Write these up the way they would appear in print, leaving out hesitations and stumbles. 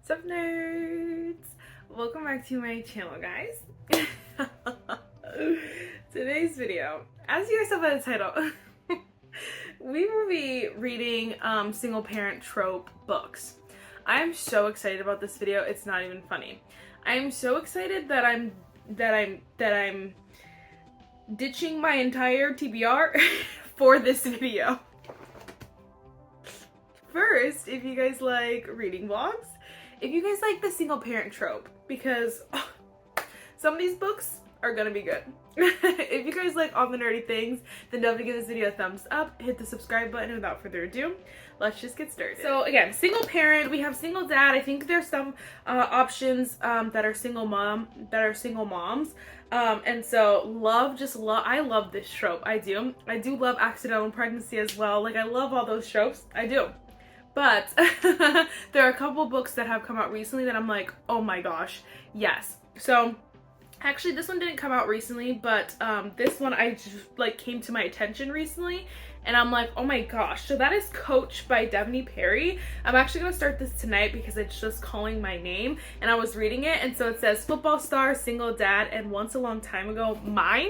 What's up, nerds? Welcome back to my channel, guys. Today's video, as you guys saw by the title, we will be reading single parent trope books. I'm so excited about this video, it's not even funny. I am so excited that I'm ditching my entire TBR for this video. First, if you guys like reading vlogs, if you guys like the single parent trope, because some of these books are gonna be good. If you guys like all the nerdy things, then definitely give this video a thumbs up, hit the subscribe button, and without further ado, let's just get started. So again, single parent, we have single dad. I think there's some options that are single moms. And so I love this trope. I do love accidental pregnancy as well. Like, I love all those tropes. I do. But there are a couple books that have come out recently that I'm like, oh my gosh, yes. So actually this one didn't come out recently, but this one I just like came to my attention recently, and I'm like, oh my gosh. So that is Coach by Devney Perry. I'm actually gonna start this tonight because it's just calling my name, and I was reading it, and so it says football star, single dad, and once a long time ago, mine.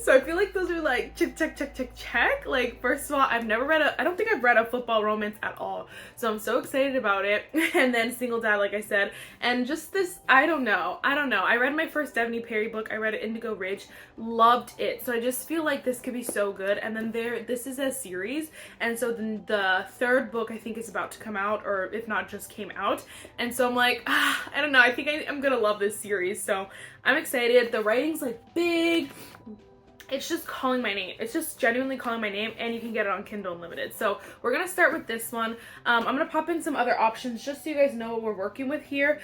So I feel like those are like check. Like, first of all, I don't think I've read a football romance at all. So I'm so excited about it. And then single dad, like I said. And just this, I don't know. I read my first Devney Perry book. I read Indigo Ridge. Loved it. So I just feel like this could be so good. And then this is a series. And so then the third book I think is about to come out, or if not just came out. And so I'm like, I don't know. I think I'm gonna love this series. So I'm excited. The writing's like big. It's just calling my name. It's just genuinely calling my name, and you can get it on Kindle Unlimited. So we're gonna start with this one. I'm gonna pop in some other options just so you guys know what we're working with here.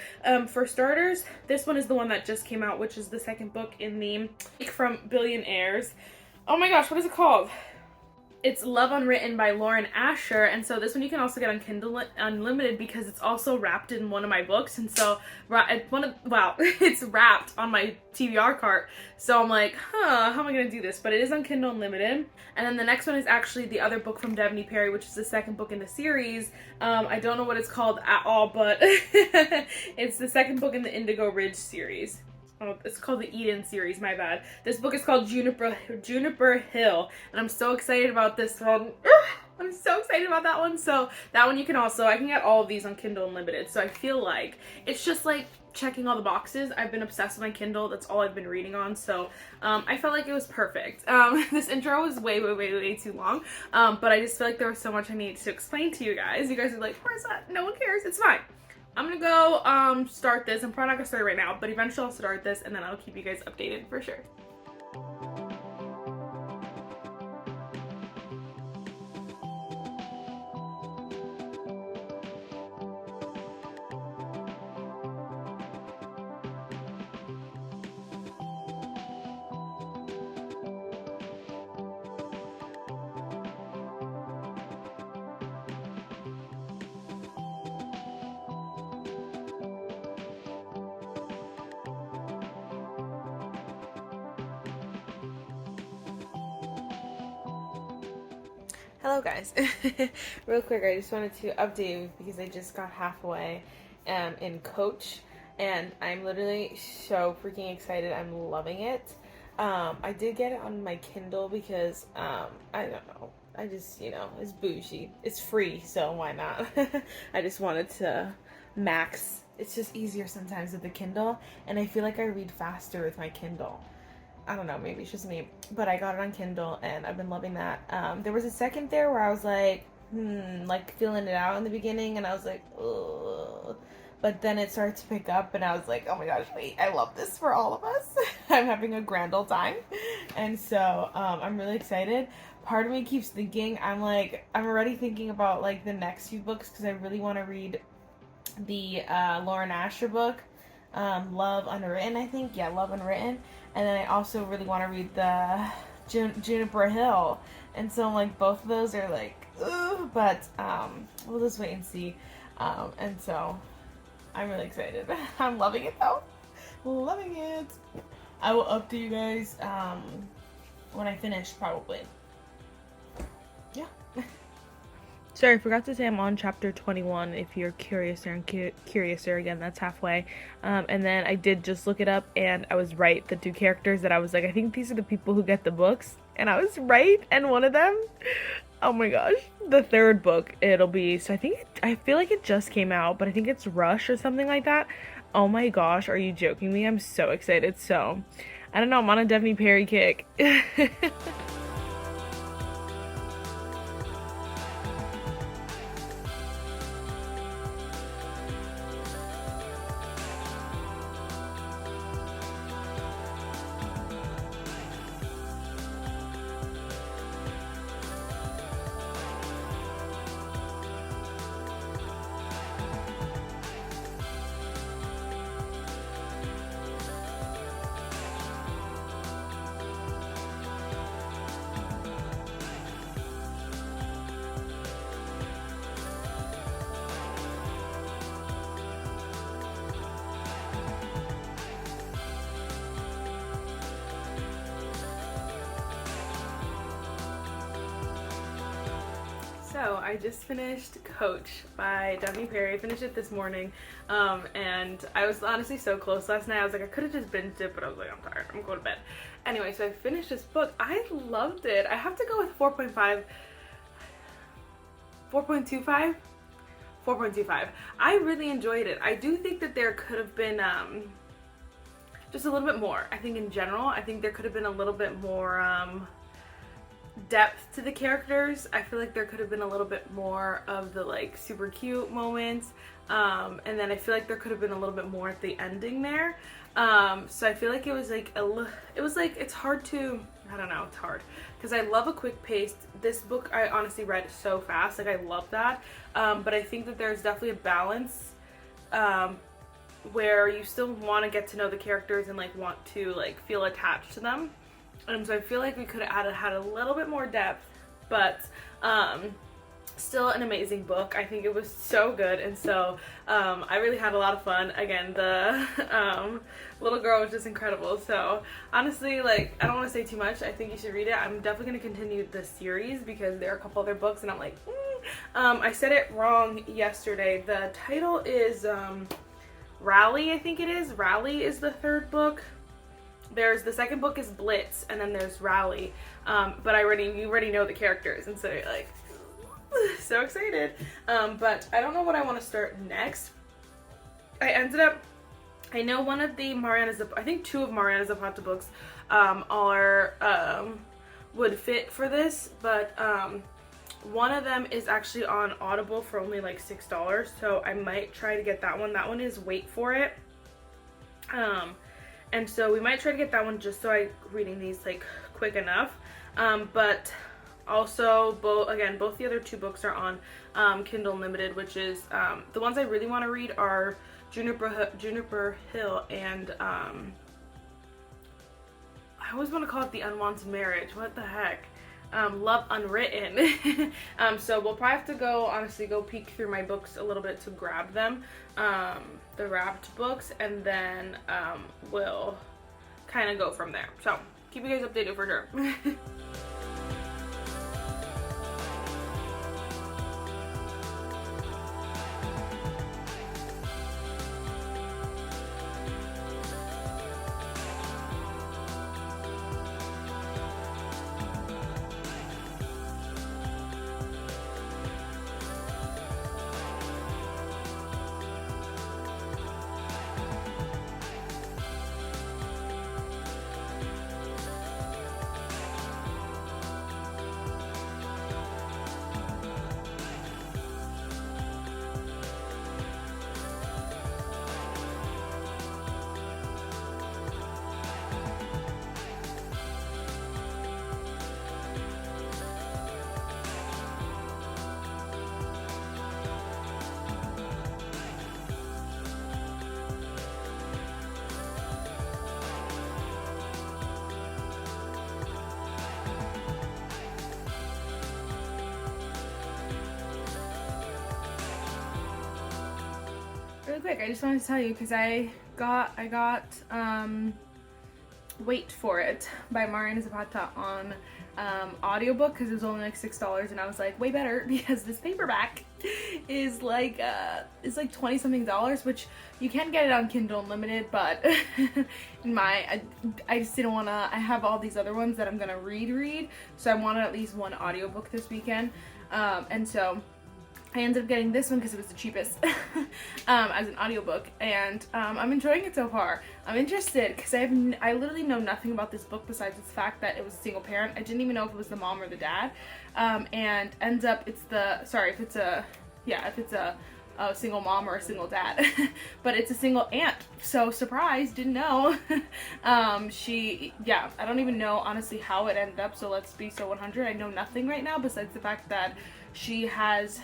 For starters, this one is the one that just came out, which is the second book in the from Billionaires. Oh my gosh, what is it called? It's Love Unwritten by Lauren Asher, and so this one you can also get on Kindle Unlimited because it's also wrapped in one of my books, and so it's wrapped on my TBR cart. So I'm like, how am I gonna do this? But it is on Kindle Unlimited. And then the next one is actually the other book from Devney Perry, which is the second book in the series. I don't know what it's called at all, but it's the second book in the Indigo Ridge series. Oh, it's called the Eden series, my bad. This book is called Juniper Hill, and I'm so excited about this one. I'm so excited about that one. So that one I can get all of these on Kindle Unlimited. So I feel like it's just like checking all the boxes. I've been obsessed with my Kindle. That's all I've been reading on. So I felt like it was perfect. This intro was way too long. But I just feel like there was so much I needed to explain to you guys. You guys are like, Marissa, no one cares. It's fine. I'm gonna go start this. I'm probably not gonna start it right now, but eventually I'll start this, and then I'll keep you guys updated for sure. Hello guys. Real quick, I just wanted to update you because I just got halfway in Coach, and I'm literally so freaking excited. I'm loving it. I did get it on my Kindle because I don't know. I just, it's bougie. It's free, so why not? I just wanted to max. It's just easier sometimes with the Kindle, and I feel like I read faster with my Kindle. I don't know, maybe it's just me, but I got it on Kindle and I've been loving that. There was a second there where I was like, like feeling it out in the beginning, and I was like, ugh. But then it started to pick up, and I was like, oh my gosh, wait, I love this for all of us. I'm having a grand old time. And so I'm really excited. Part of me keeps thinking, I'm already thinking about like the next few books because I really want to read the Lauren Asher book, Love Unwritten, I think. Yeah, Love Unwritten. And then I also really want to read the Juniper Hill. And so like both of those are like, ugh, but we'll just wait and see. And so I'm really excited. I'm loving it though. Loving it. I will update you guys when I finish, probably. Yeah. Sorry, I forgot to say I'm on chapter 21 if you're curious there, and curious there again, that's halfway. And then I did just look it up and I was right. The two characters that I was like, I think these are the people who get the books. And I was right, and one of them, oh my gosh, the third book it'll be, so I feel like it just came out, but I think it's Rush or something like that. Oh my gosh, are you joking me? I'm so excited. So, I don't know, I'm on a Devney Perry kick. So I just finished Coach by Devney Perry. I finished it this morning, and I was honestly so close last night. I was like, I could have just binged it, but I was like, I'm tired, I'm going to bed. Anyway, so I finished this book. I loved it. I have to go with 4.5. 4.25? 4.25. I really enjoyed it. I do think that there could have been just a little bit more. I think in general, I think there could have been a little bit more depth to the characters. I feel like there could have been a little bit more of the like super cute moments, and then I feel like there could have been a little bit more at the ending there. So I feel like it was like it's hard to, I don't know, it's hard because I love a quick pace. This book I honestly read so fast, like I love that, but I think that there's definitely a balance where you still want to get to know the characters and like want to like feel attached to them. So I feel like we could have had a little bit more depth, but still an amazing book. I think it was so good, and so I really had a lot of fun. Again, the little girl was just incredible. So honestly, like, I don't want to say too much. I think you should read it. I'm definitely going to continue the series because there are a couple other books, and I'm like, I said it wrong yesterday. The title is Rally, I think it is. Rally is the third book. There's the second book is Blitz, and then there's Rally, but you already know the characters, and so you're like so excited. But I don't know what I want to start next. I know one of the I think two of Mariana Zapata books would fit for this, but one of them is actually on Audible for only like $6, so I might try to get that one. That one is Wait For It. And so we might try to get that one just so I'm reading these like quick enough. But also both the other two books are on Kindle Unlimited, which is the ones I really want to read are Juniper Hill and I always want to call it The Unwanted Marriage. What the heck? Love Unwritten. So we'll probably have to go peek through my books a little bit to grab them, the wrapped books, and then we'll kind of go from there. So keep you guys updated for sure. Really quick, I just wanted to tell you because I got Wait for It by Marissa Zapata on audiobook because it was only like $6, and I was like, way better, because this paperback is like 20 something dollars, which you can get it on Kindle Unlimited, but I just didn't want to. I have all these other ones that I'm gonna read, so I wanted at least one audiobook this weekend, and so I ended up getting this one because it was the cheapest as an audiobook, and I'm enjoying it so far. I'm interested because I literally know nothing about this book besides the fact that it was a single parent. I didn't even know if it was the mom or the dad, and ends up if it's a single mom or a single dad, but it's a single aunt. So surprise, didn't know. I don't even know honestly how it ended up. So let's be so 100. I know nothing right now besides the fact that she has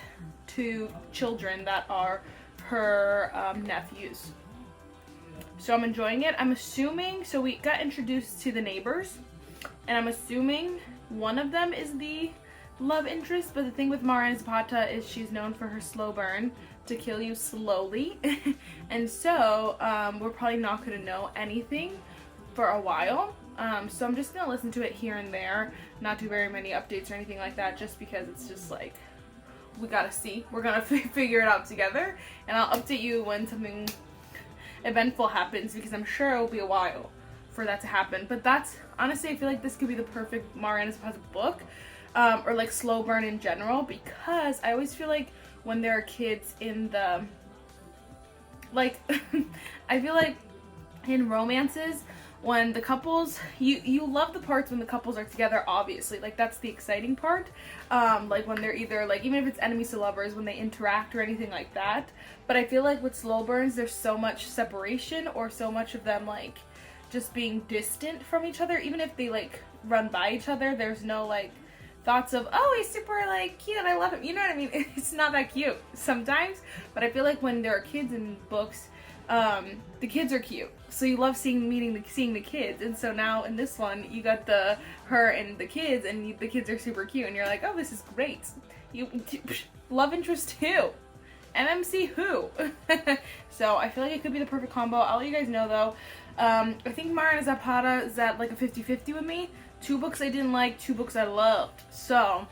2 children that are her nephews. So I'm enjoying it. I'm assuming, so we got introduced to the neighbors, and I'm assuming one of them is the love interest, but the thing with Marissa Zapata is she's known for her slow burn, to kill you slowly. And so we're probably not going to know anything for a while. So I'm just going to listen to it here and there, not do very many updates or anything like that, just because it's just like, we gotta see. We're gonna figure it out together, and I'll update you when something eventful happens, because I'm sure it'll be a while for that to happen. But that's, honestly, I feel like this could be the perfect Marissa Zapata book, or like slow burn in general, because I always feel like when there are kids in the, like, I feel like in romances, when the couples, you love the parts when the couples are together, obviously, like that's the exciting part, like when they're either, like, even if it's enemies to lovers, when they interact or anything like that. But I feel like with slow burns, there's so much separation, or so much of them like just being distant from each other. Even if they like run by each other, there's no like thoughts of, oh, he's super like cute, I love him, you know what I mean? It's not that cute sometimes. But I feel like when there are kids in books, the kids are cute, so you love seeing the kids. And so now in this one, you got her and the kids, and the kids are super cute, and you're like, oh, this is great. Love interest who? MMC who? So I feel like it could be the perfect combo. I'll let you guys know though. I think Marissa Zapata is at like a 50-50 with me. 2 books I didn't like, 2 books I loved. So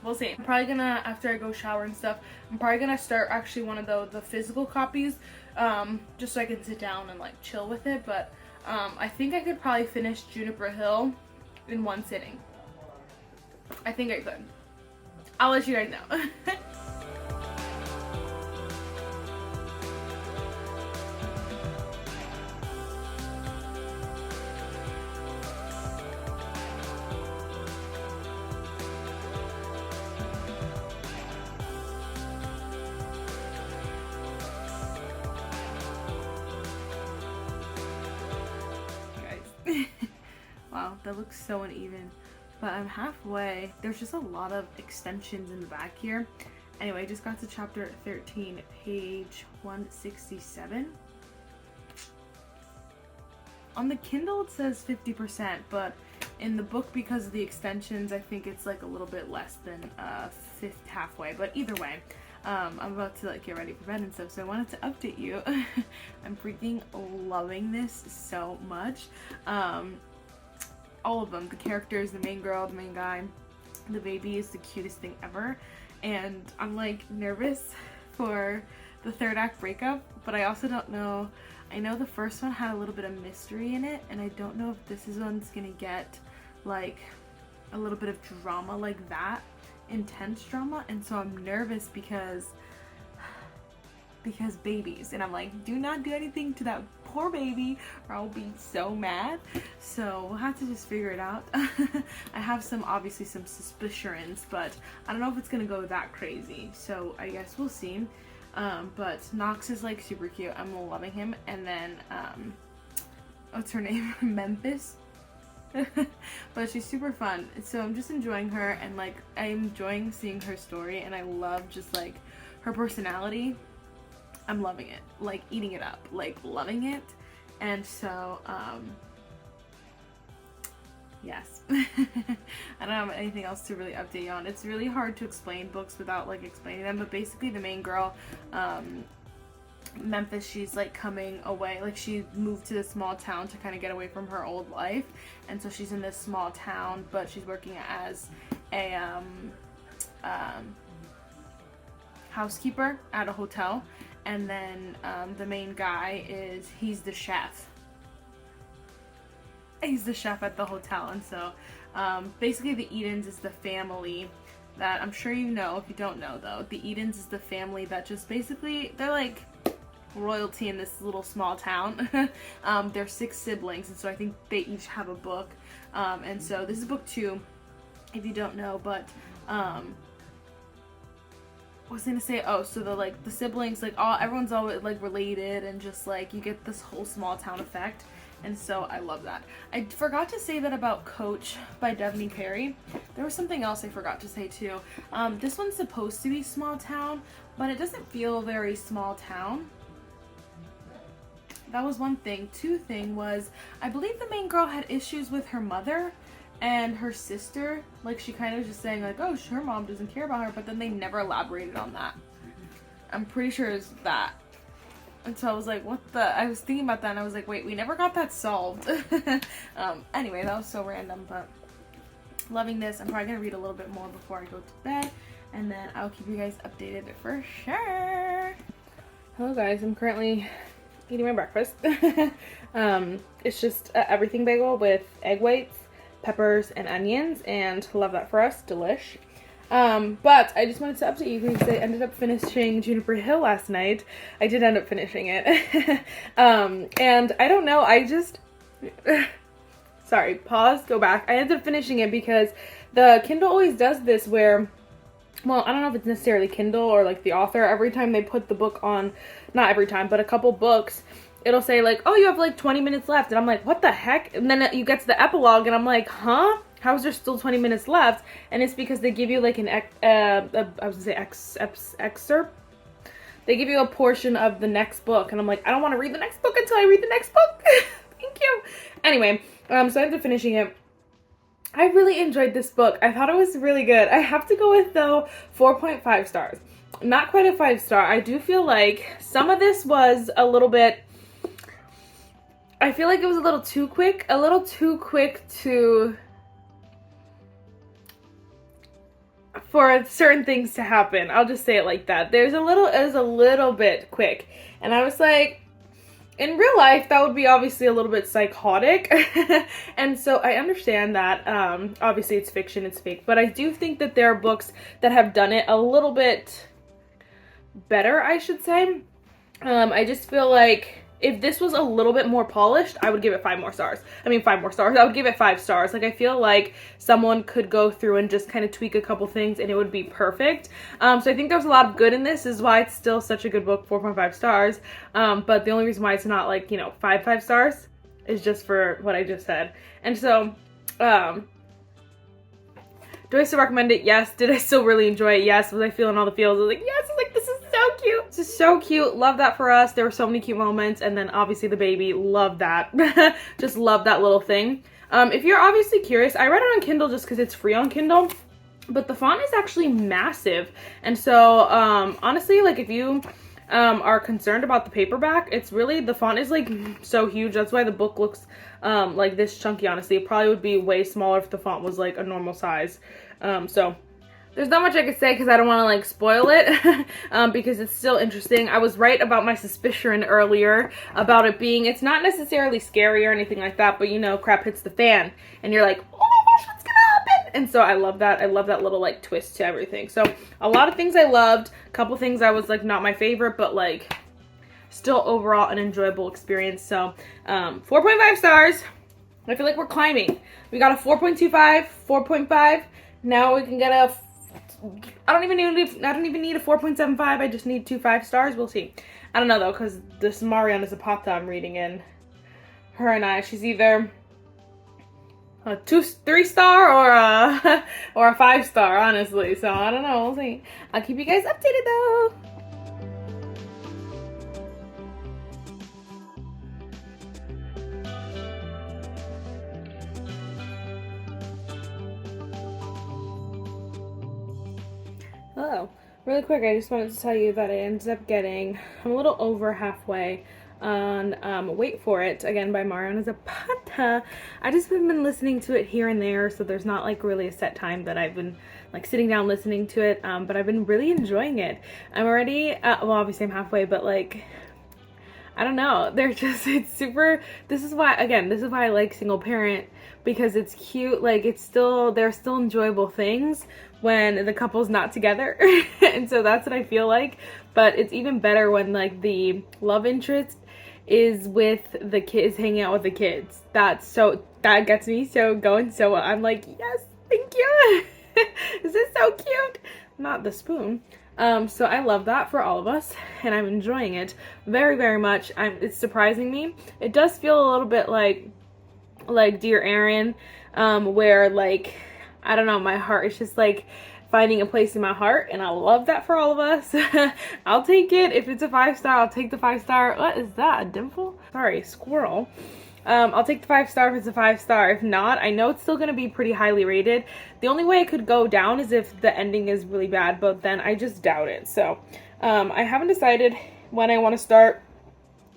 we'll see. I'm probably gonna, after I go shower and stuff, I'm probably gonna start actually one of the physical copies, just so I can sit down and like chill with it. But I think I could probably finish Juniper Hill in one sitting. I think I could. I'll let you guys know. Wow, that looks so uneven, but I'm halfway. There's just a lot of extensions in the back here. Anyway, I just got to chapter 13, page 167. On the Kindle it says 50%, but in the book, because of the extensions, I think it's like a little bit less than halfway. But either way, I'm about to like get ready for bed and stuff, so I wanted to update you. I'm freaking loving this so much. All of them, the characters, the main girl, the main guy, the baby is the cutest thing ever, and I'm like nervous for the 3rd act breakup, but I also don't know. I know the first one had a little bit of mystery in it, and I don't know if this one's gonna get like a little bit of drama like that, intense drama, and so I'm nervous because babies, and I'm like, do not do anything to that poor baby or I'll be so mad. So we'll have to just figure it out. I have obviously some suspicions, but I don't know if it's gonna go that crazy, so I guess we'll see. But Knox is like super cute. I'm loving him. And then what's her name? Memphis. But she's super fun, so I'm just enjoying her, and like I'm enjoying seeing her story, and I love just like her personality. I'm loving it, like eating it up, like loving it. And so yes. I don't have anything else to really update you on. It's really hard to explain books without like explaining them, but basically the main girl Memphis, she's like coming away, like she moved to this small town to kind of get away from her old life, and so she's in this small town, but she's working as a housekeeper at a hotel. And then the main guy he's the chef. He's the chef at the hotel. And so basically the Edens is the family that, I'm sure you know, if you don't know though, the Edens is the family that just basically, they're like royalty in this little small town. They're 6 siblings, and so I think they each have a book. And so this is book 2, if you don't know, but what was I gonna say? Oh, so the siblings, like everyone's always like related, and just like you get this whole small town effect. And so I love that. I forgot to say that about Coach by Devney Perry. There was something else I forgot to say too. This one's supposed to be small town, but it doesn't feel very small town. That was one thing. 2 thing was, I believe the main girl had issues with her mother and her sister. Like, she kind of was just saying like, oh, her mom doesn't care about her, but then they never elaborated on that. I'm pretty sure it's that. And so I was like, what the? I was thinking about that and I was like, wait, we never got that solved. Anyway, that was so random, but loving this. I'm probably gonna read a little bit more before I go to bed, and then I'll keep you guys updated for sure. Hello guys, I'm currently eating my breakfast. It's just everything bagel with egg whites, peppers, and onions, and love that for us. Delish. But I just wanted to update you because I ended up finishing Juniper Hill last night. I did end up finishing it. And I don't know, I just sorry, pause, go back. I ended up finishing it because the Kindle always does this where, well, I don't know if it's necessarily Kindle or like the author, every time they put the book on, not every time, but a couple books, it'll say like, oh, you have like 20 minutes left. And I'm like, what the heck? And then you get to the epilogue and I'm like, huh? How is there still 20 minutes left? And it's because they give you like an, I was gonna say excerpt. They give you a portion of the next book. And I'm like, I don't want to read the next book until I read the next book. Thank you. Anyway, so I ended up finishing it. I really enjoyed this book. I thought it was really good. I have to go with, though, 4.5 stars. Not quite a 5-star. I do feel like some of this was a little bit, I feel like it was a little too quick to, for certain things to happen. I'll just say it like that. It was a little bit quick. And I was like, in real life, that would be obviously a little bit psychotic. And so I understand that, obviously it's fiction, it's fake, but I do think that there are books that have done it a little bit better, I should say. I just feel like if this was a little bit more polished, I would give it 5 more stars. I mean, 5 more stars. I would give it 5 stars. Like, I feel like someone could go through and just kind of tweak a couple things and it would be perfect. So I think there's a lot of good in this, is why it's still such a good book, 4.5 stars. But the only reason why it's not like, 5 stars is just for what I just said. And so, do I still recommend it? Yes. Did I still really enjoy it? Yes. Was I feeling all the feels? I was like, yes. I was like, this is so cute. This is so cute. Love that for us. There were so many cute moments. And then obviously the baby. Love that. Just love that little thing. If you're obviously curious, I read it on Kindle just because it's free on Kindle. But the font is actually massive. And so, honestly, like if you are concerned about the paperback, it's really, the font is like so huge. That's why the book looks like this chunky. Honestly, it probably would be way smaller if the font was like a normal size. So there's not much I could say because I don't want to like spoil it because it's still interesting. I was right about my suspicion earlier about it being, it's not necessarily scary or anything like that, but crap hits the fan and you're like, oh my gosh, what's gonna happen? And so I love that. I love that little like twist to everything. So a lot of things I loved, a couple things I was like not my favorite, but like still overall an enjoyable experience. So 4.5 stars. I feel like we're climbing. We got a 4.25, 4.5. Now we can get a, I don't even need a 4.75. I just need 2 5-stars. We'll see. I don't know though, because this Mariana Zapata I'm reading in, her and I, she's either a 3-star or a 5-star, honestly. So I don't know. We'll see. I'll keep you guys updated though. Hello. Really quick, I just wanted to tell you that I ended up getting, I'm a little over halfway on Wait For It, again by Mariana Zapata. I just have been listening to it here and there, so there's not like really a set time that I've been like sitting down listening to it, but I've been really enjoying it. I'm already, well obviously I'm halfway, but like, I don't know, they're just, it's super, this is why I like Single Parent, because it's cute, like it's still, they're still enjoyable things when the couple's not together. And so that's what I feel like, but it's even better when like the love interest is with the kids, hanging out with the kids. That gets me so going, so I'm like, yes, thank you. This is so cute. Not the spoon. So I love that for all of us, and I'm enjoying it very, very much. It's surprising me. It does feel a little bit like Dear Aaron, where like, I don't know, my heart is just like finding a place in my heart, and I love that for all of us. I'll take it. If it's a 5-star, I'll take the 5-star. What is that, a dimple? Sorry, squirrel. I'll take the 5-star if it's a 5-star. If not, I know it's still gonna be pretty highly rated. The only way it could go down is if the ending is really bad, but then I just doubt it. So I haven't decided when I want to start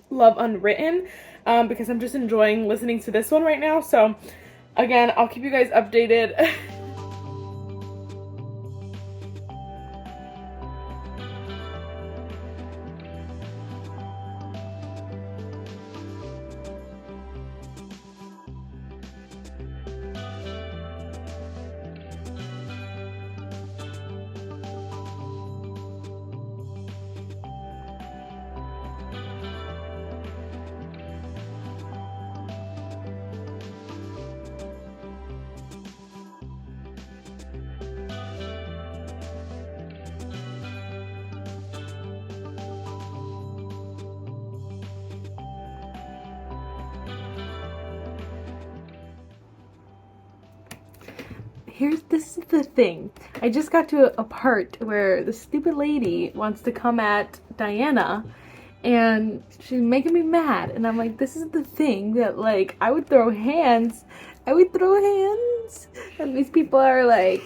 Love Unwritten, because I'm just enjoying listening to this one right now. So again, I'll keep you guys updated. This is the thing. I just got to a part where the stupid lady wants to come at Diana, and she's making me mad, and I'm like, this is the thing that like I would throw hands. And these people are like,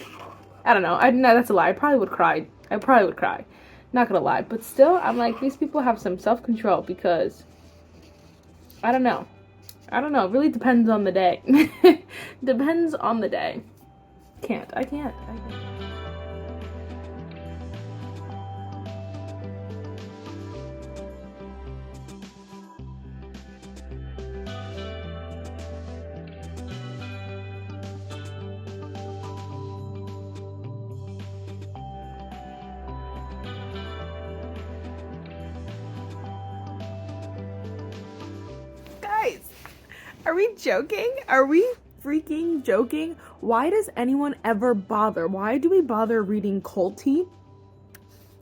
I don't know. No, that's a lie. I probably would cry. Not gonna lie, but still, I'm like, these people have some self-control, because I don't know. It really depends on the day. Depends on the day. I can't. Guys, are we joking? Are we freaking joking? Why does anyone ever bother? Why do we bother reading Colty?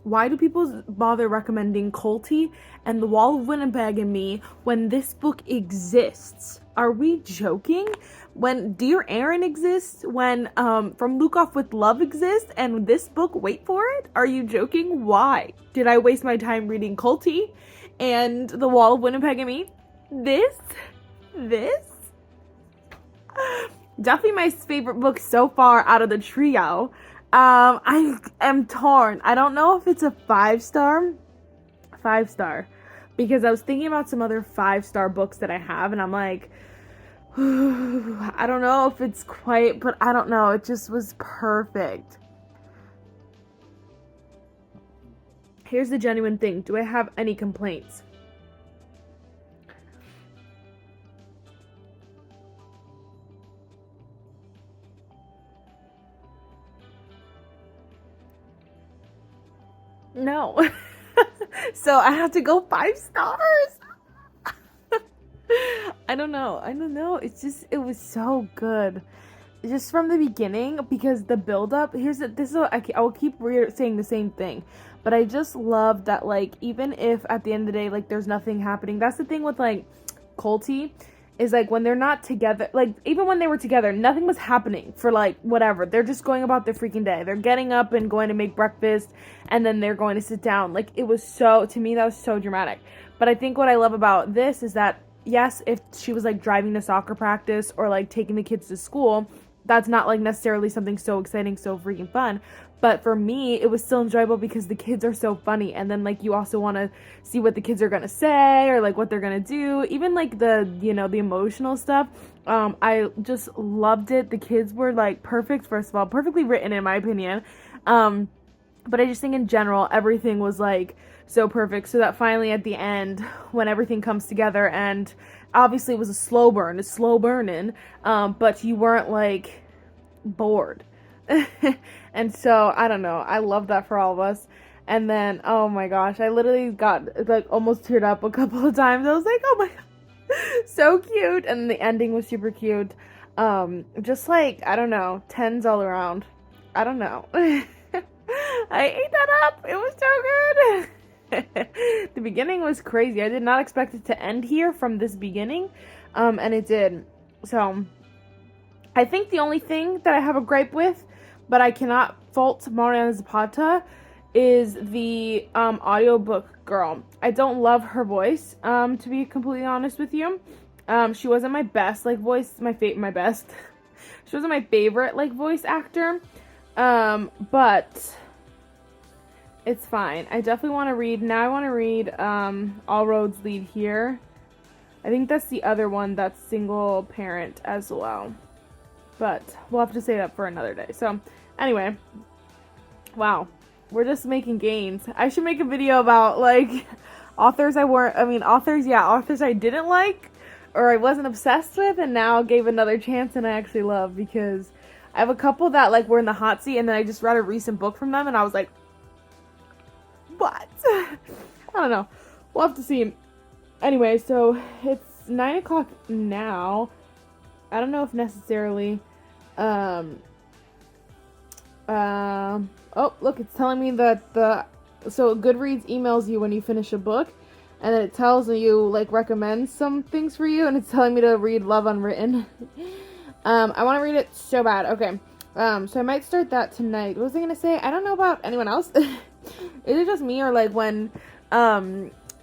Why do people bother recommending Colty and The Wall of Winnipeg and Me when this book exists? Are we joking? When Dear Aaron exists, when From Luke Off with Love exists, and this book, Wait For It? Are you joking? Why did I waste my time reading Colty and The Wall of Winnipeg and Me? This? Definitely my favorite book so far out of the trio. I am torn. I don't know if it's a 5-star, because I was thinking about some other 5-star books that I have, and I'm like, I don't know if it's quite, but I don't know. It just was perfect. Here's the genuine thing. Do I have any complaints? No. So I have to go 5 stars. I don't know. It was so good. Just from the beginning, because the build-up, I will keep saying the same thing, but I just love that, like, even if at the end of the day, like, there's nothing happening. That's the thing with, like, Colty, is, like, when they're not together, like, even when they were together, nothing was happening for, like, whatever. They're just going about their freaking day. They're getting up and going to make breakfast, and then they're going to sit down. Like, it was so, to me, that was so dramatic. But I think what I love about this is that, yes, if she was, like, driving to soccer practice or, like, taking the kids to school, that's not, like, necessarily something so exciting, so freaking fun. But for me, it was still enjoyable because the kids are so funny. And then, like, you also want to see what the kids are going to say or, like, what they're going to do. Even, like, the, you know, the emotional stuff. I just loved it. The kids were, like, perfect, first of all. Perfectly written, in my opinion. But I just think in general, everything was, like, so perfect. So that finally at the end, when everything comes together, and obviously it was a slow burn. It's slow burning. But you weren't, like, bored. And so I don't know, I love that for all of us. And then, oh my gosh, I literally got, like, almost teared up a couple of times. I was like, oh my god, so cute. And the ending was super cute. Just like, I don't know, 10s all around. I don't know. I ate that up. It was so good. The beginning was crazy. I did not expect it to end here from this beginning, and it did. So I think the only thing that I have a gripe with, but I cannot fault Mariana Zapata, is the audiobook girl. I don't love her voice, to be completely honest with you. She wasn't my best, like, voice, my best. She wasn't my favorite, like, voice actor, but it's fine. I definitely want to read, now I want to read, All Roads Lead Here. I think that's the other one that's single parent as well. But we'll have to save that for another day. So, anyway. Wow. We're just making gains. I should make a video about, like, authors I didn't like, or I wasn't obsessed with, and now gave another chance and I actually love, because I have a couple that, like, were in the hot seat, and then I just read a recent book from them, and I was like, what? I don't know. We'll have to see. Anyway, so it's 9 o'clock now. I don't know if necessarily, oh, look, it's telling me that so Goodreads emails you when you finish a book, and then it tells you, like, recommends some things for you, and it's telling me to read Love Unwritten. I want to read it so bad. Okay, so I might start that tonight. What was I going to say? I don't know about anyone else. Is it just me, or, like, when,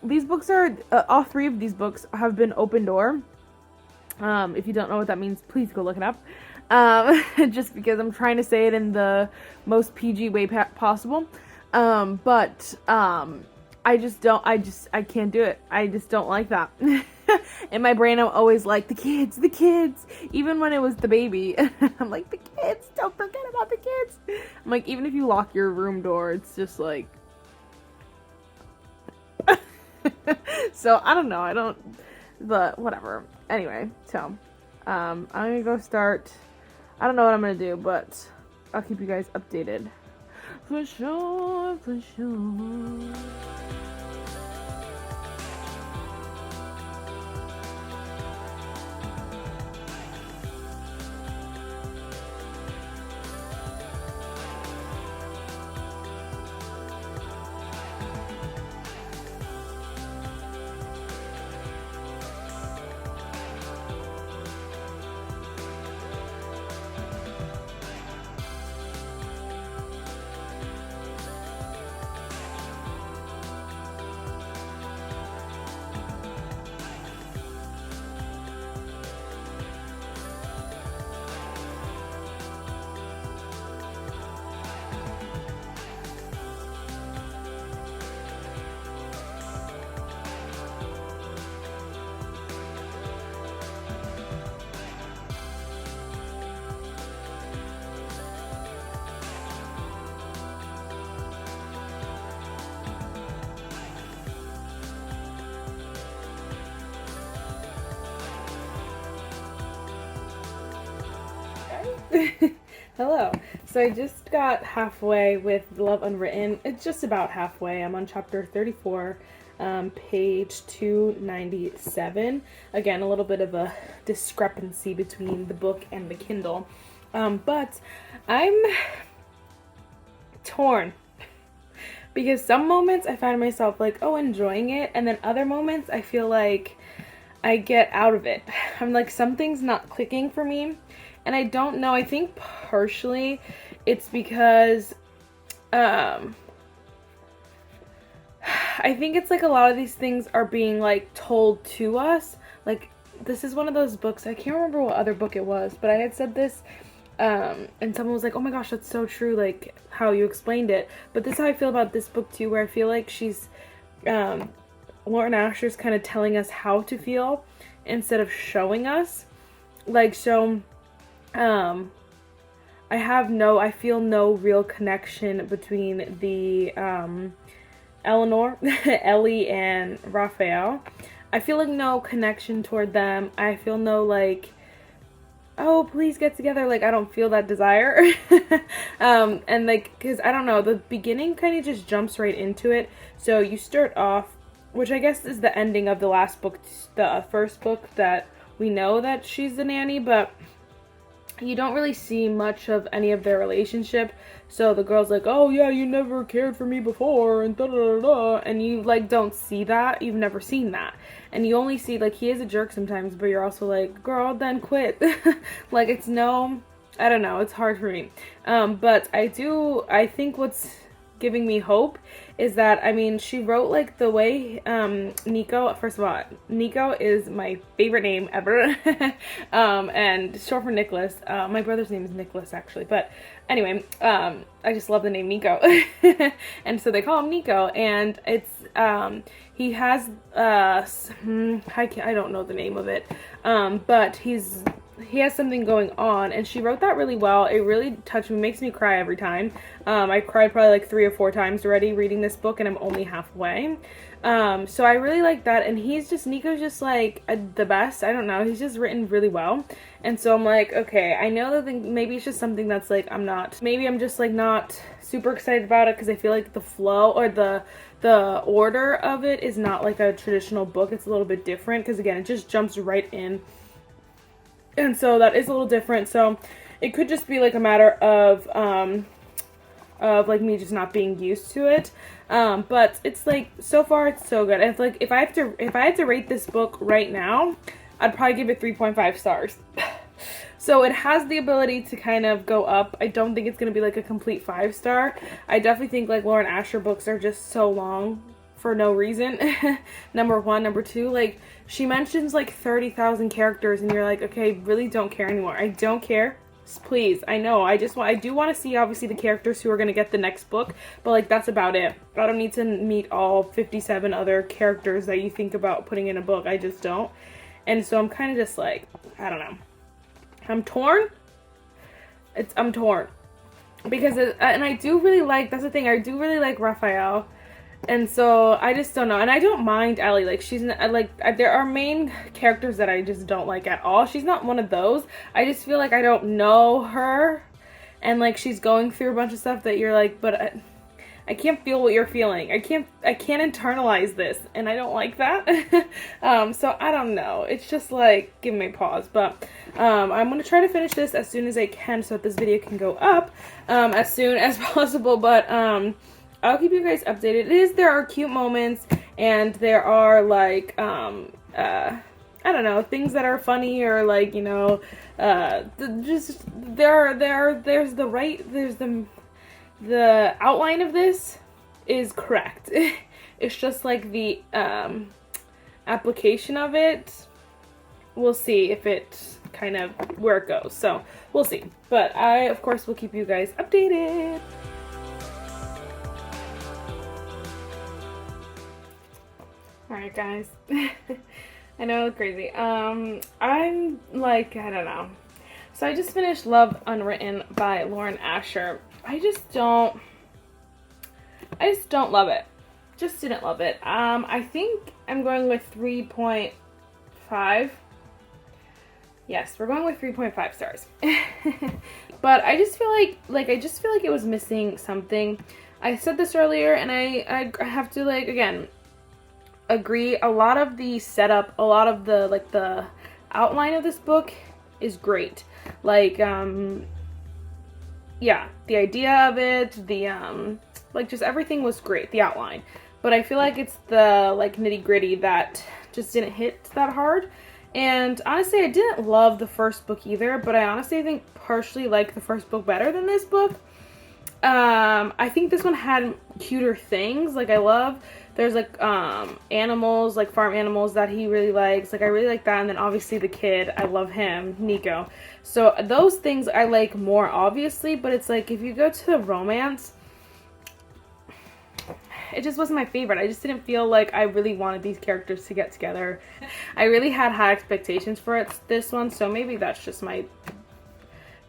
these books are, all 3 of these books have been open door. If you don't know what that means, please go look it up. Just because I'm trying to say it in the most PG way possible. But I can't do it. I just don't like that. In my brain, I'm always like, the kids. Even when it was the baby. I'm like, the kids, don't forget about the kids. I'm like, even if you lock your room door, it's just like, so I don't know. But whatever. Anyway, so, I'm gonna go start. I don't know what I'm gonna do, but I'll keep you guys updated. For sure, for sure. Hello. So I just got halfway with Love Unwritten. It's just about halfway. I'm on chapter 34, page 297. Again, a little bit of a discrepancy between the book and the Kindle. But I'm torn. Because some moments I find myself like, oh, enjoying it. And then other moments I feel like I get out of it. I'm like, something's not clicking for me. And I don't know, I think partially it's because, I think it's like a lot of these things are being like told to us. Like, this is one of those books, I can't remember what other book it was, but I had said this And someone was like, oh my gosh, that's so true, like how you explained it. But this is how I feel about this book too, where I feel like she's Lauren Asher's kind of telling us how to feel instead of showing us. Like, so I feel no real connection between the Eleanor, Ellie, and Raphael. I feel like no connection toward them. I feel no, like, oh, please get together. Like, I don't feel that desire. And like, because I don't know, the beginning kind of just jumps right into it. So you start off, which I guess is the ending of the last book, the first book, that we know that she's the nanny, but you don't really see much of any of their relationship. So the girl's like, oh yeah, you never cared for me before, and da da da da, and you like don't see that. You've never seen that, and you only see, like, he is a jerk sometimes, but you're also like, girl, then quit. Like, it's no, I don't know, it's hard for me. But I think what's giving me hope is that, I mean, she wrote, like, the way Nico, first of all, Nico is my favorite name ever. And short for Nicholas. My brother's name is Nicholas, actually, but anyway, I just love the name Nico. And so they call him Nico, and it's he has I don't know the name of it, but he has something going on, and she wrote that really well. It really touched me, makes me cry every time. I cried probably like 3 or 4 times already reading this book, and I'm only halfway. So I really like that, and Nico's just like the best. I don't know, he's just written really well. And so I'm like, okay, I know that maybe it's just something that's like, maybe I'm just like not super excited about it because I feel like the flow or the order of it is not like a traditional book. It's a little bit different because, again, it just jumps right in. And so that is a little different. So it could just be like a matter of like me just not being used to it. But it's like, so far it's so good. It's like, if I had to rate this book right now, I'd probably give it 3.5 stars. So it has the ability to kind of go up. I don't think it's going to be like a complete 5-star. I definitely think like Lauren Asher books are just so long for no reason. Number one. Number two, like, she mentions like 30,000 characters, and you're like, okay, really don't care anymore. I don't care. Please, I know. I do want to see, obviously, the characters who are going to get the next book, but like, that's about it. I don't need to meet all 57 other characters that you think about putting in a book. I just don't. And so I'm kind of just like, I don't know. I'm torn. I'm torn. Because, and I do really like, that's the thing, I do really like Raphael. And so I just don't know. And I don't mind Ellie. Like, she's like, there are main characters that I just don't like at all. She's not one of those. I just feel like I don't know her, and like, she's going through a bunch of stuff that you're like, but I can't feel what you're feeling. I can't internalize this, and I don't like that. So I don't know. It's just like, give me a pause. But I'm gonna try to finish this as soon as I can so that this video can go up as soon as possible. But I'll keep you guys updated. There are cute moments, and there are like I don't know, things that are funny, or like, you know, there's the outline of this is correct. It's just like the application of it, we'll see if it kind of where it goes. So we'll see. But I, of course, will keep you guys updated. Alright, guys. I know, it's crazy. I'm like, I don't know. So I just finished Love Unwritten by Lauren Asher. I just don't love it. Just didn't love it. I think I'm going with 3.5. Yes, we're going with 3.5 stars. But I just feel like it was missing something. I said this earlier, and I have to, like, again, agree. A lot of the setup, a lot of the, like, the outline of this book is great. Like, yeah, the idea of it, the, like, just everything was great, the outline. But I feel like it's the, like, nitty-gritty that just didn't hit that hard. And honestly, I didn't love the first book either, but I honestly think partially like the first book better than this book. I think this one had cuter things. Like, I love There's like animals, like farm animals that he really likes. Like I really like that. And then obviously the kid, I love him, Nico. So those things I like more obviously, but it's like if you go to the romance, it just wasn't my favorite. I just didn't feel like I really wanted these characters to get together. I really had high expectations for this one, so maybe that's just my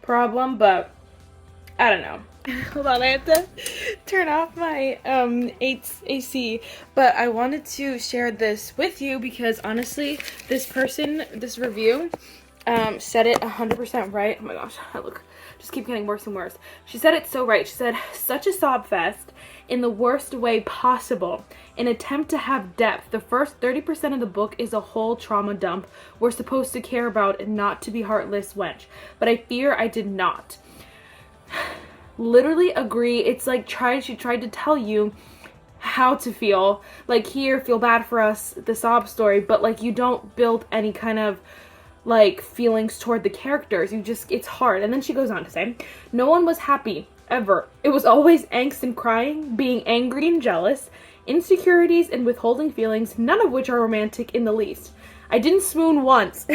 problem, but I don't know. Hold on, I have to turn off my AC, but I wanted to share this with you because honestly, this review said it 100% right. Oh my gosh, I just keep getting worse and worse. She said it so right. She said, such a sob fest in the worst way possible. An attempt to have depth. The first 30% of the book is a whole trauma dump we're supposed to care about and not to be heartless wench. But I fear I did not. Literally agree. It's like she tried to tell you how to feel. Like here, feel bad for us, the sob story, but like you don't build any kind of like feelings toward the characters. It's hard. And then she goes on to say, no one was happy. Ever. It was always angst and crying, being angry and jealous, insecurities and withholding feelings, none of which are romantic in the least. I didn't swoon once.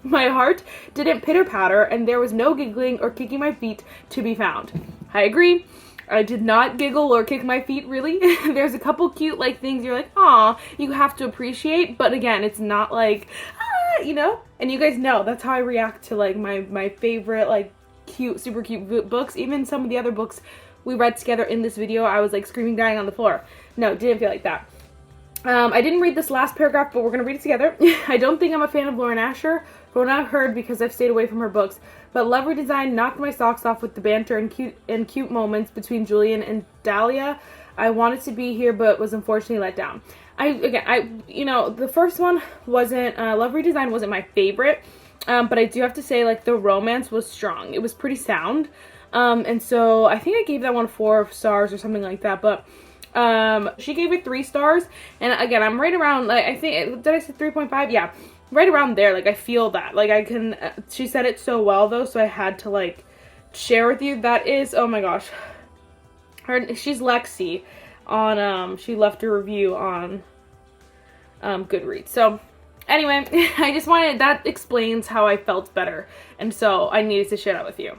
My heart didn't pitter-patter, and there was no giggling or kicking my feet to be found. I agree. I did not giggle or kick my feet, really. There's a couple cute, like, things you're like, aw, you have to appreciate, but again, it's not like, you know? And you guys know, that's how I react to, like, my favorite, like, cute, super cute books. Even some of the other books we read together in this video, I was like screaming, dying on the floor. No, didn't feel like that. I didn't read this last paragraph, but we're gonna read it together. I don't think I'm a fan of Lauren Asher, from what I've heard because I've stayed away from her books, but love redesign knocked my socks off with the banter and cute moments between Julian and Dahlia. I wanted to be here, but was unfortunately let down. You know, the first one wasn't, love redesign wasn't my favorite. But I do have to say, like, the romance was strong. It was pretty sound. And so I think I gave that one 4 stars or something like that. But she gave it 3 stars. And again, I'm right around, like, I think, did I say 3.5? Yeah, right around there. Like, I feel that. Like, I can, she said it so well, though, so I had to, like, share with you. That is, oh my gosh. She's Lexi on, she left a review on Goodreads. So anyway, I just wanted, that explains how I felt better, and so I needed to share that with you.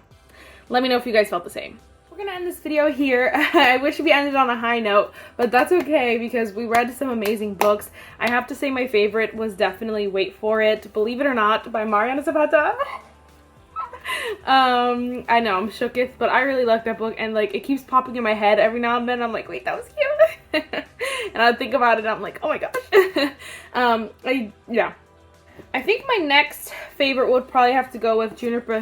Let me know if you guys felt the same. We're gonna end this video here. I wish we ended on a high note, but that's okay because we read some amazing books. I have to say my favorite was definitely Wait For It, Believe It or Not by Mariana Zapata. I know, I'm shooketh, but I really like that book, and like it keeps popping in my head every now and then. I'm like, wait, that was cute. And I think about it and I'm like, oh my gosh. Yeah. I think my next favorite would probably have to go with Juniper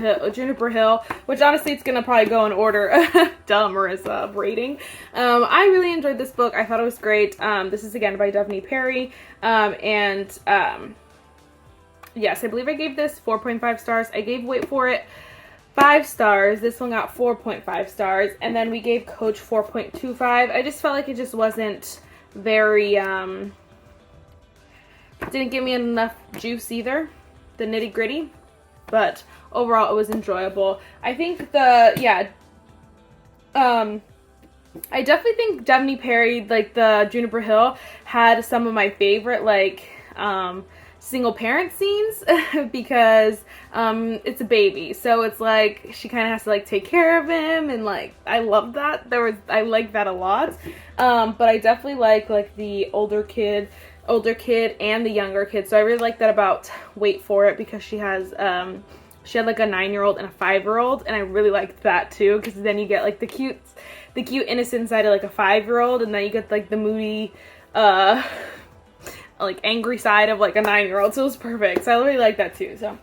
Hill, which honestly it's gonna probably go in order. Duh, Marissa, rating. I really enjoyed this book. I thought it was great. This is again by Devney Perry. Yes, I believe I gave this 4.5 stars. I gave Wait For It 5 stars. This one got 4.5 stars. And then we gave Coach 4.25. I just felt like it just wasn't very, didn't give me enough juice either, the nitty gritty. But overall, it was enjoyable. I think I definitely think Devney Perry, like the Juniper Hill, had some of my favorite, like, single parent scenes because it's a baby, so it's like she kind of has to like take care of him, and like I love that. I like that a lot. But I definitely like the older kid and the younger kid, so I really like that about Wait For It because she had like a 9-year-old and a 5-year-old, and I really liked that too because then you get like the cute innocent side of like a 5-year-old, and then you get like the moody like angry side of like a 9-year-old, so it was perfect. So I really like that too. So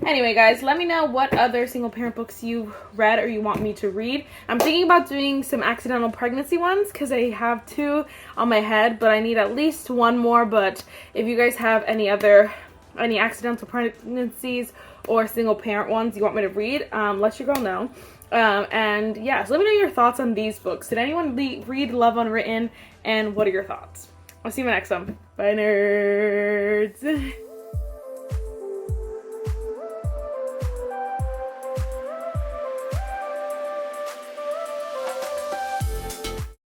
anyway, guys, let me know what other single parent books you read or you want me to read. I'm thinking about doing some accidental pregnancy ones because I have 2 on my head, but I need at least 1 more. But if you guys have any accidental pregnancies or single parent ones you want me to read, let your girl know. And yeah, so let me know your thoughts on these books. Did anyone read Love Unwritten, and what are your thoughts? I'll see you in my next one. Bye, nerds.